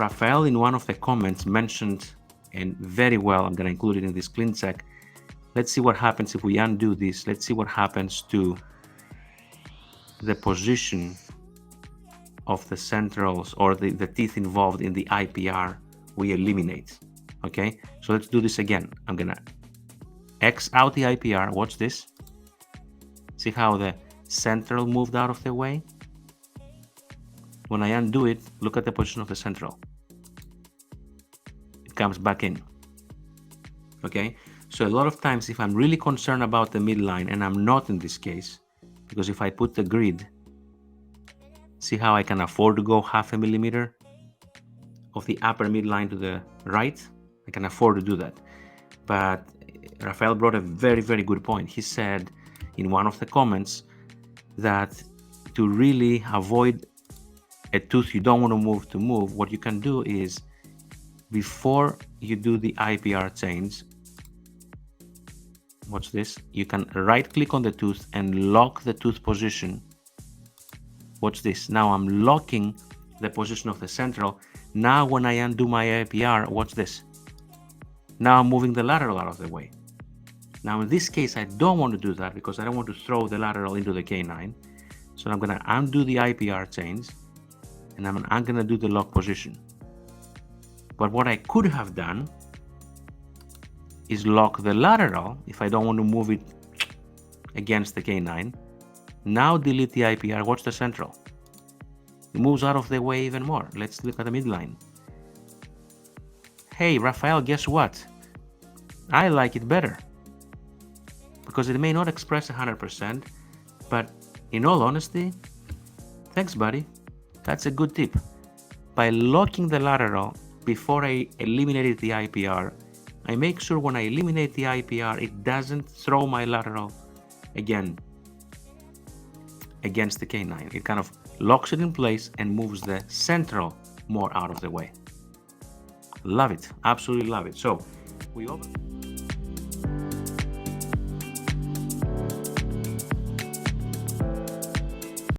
Rafael in one of the comments mentioned, and very well, I'm going to include it in this clean check. Let's see what happens if we undo this. Let's see what happens to the position of the centrals or the teeth involved in the IPR we eliminate. Okay, so let's do this again. I'm gonna X out the IPR. Watch this. See how the central moved out of the way? When I undo it, look at the position of the central. It comes back in. Okay, so a lot of times if I'm really concerned about the midline, and I'm not in this case, because if I put the grid, see how I can afford to go 0.5 millimeter of the upper midline to the right? I can afford to do that. But Rafael brought a very, very good point. He said in one of the comments that to really avoid a tooth you don't want to move, what you can do is before you do the IPR change, watch this, you can right click on the tooth and lock the tooth position. Watch this. Now I'm locking the position of the central. Now when I undo my IPR, watch this. Now I'm moving the lateral out of the way. Now in this case, I don't want to do that because I don't want to throw the lateral into the canine. So I'm going to undo the IPR change and I'm going to do the lock position. But what I could have done is lock the lateral if I don't want to move it against the canine. Now delete the IPR, watch the central. It moves out of the way even more. Let's look at the midline. Hey, Rafael, guess what? I like it better. Because it may not express 100%, but in all honesty, thanks buddy, that's a good tip. By locking the lateral before I eliminated the IPR, I make sure when I eliminate the IPR, it doesn't throw my lateral again against the canine. It kind of locks it in place and moves the central more out of the way. Love it, absolutely love it. So we open.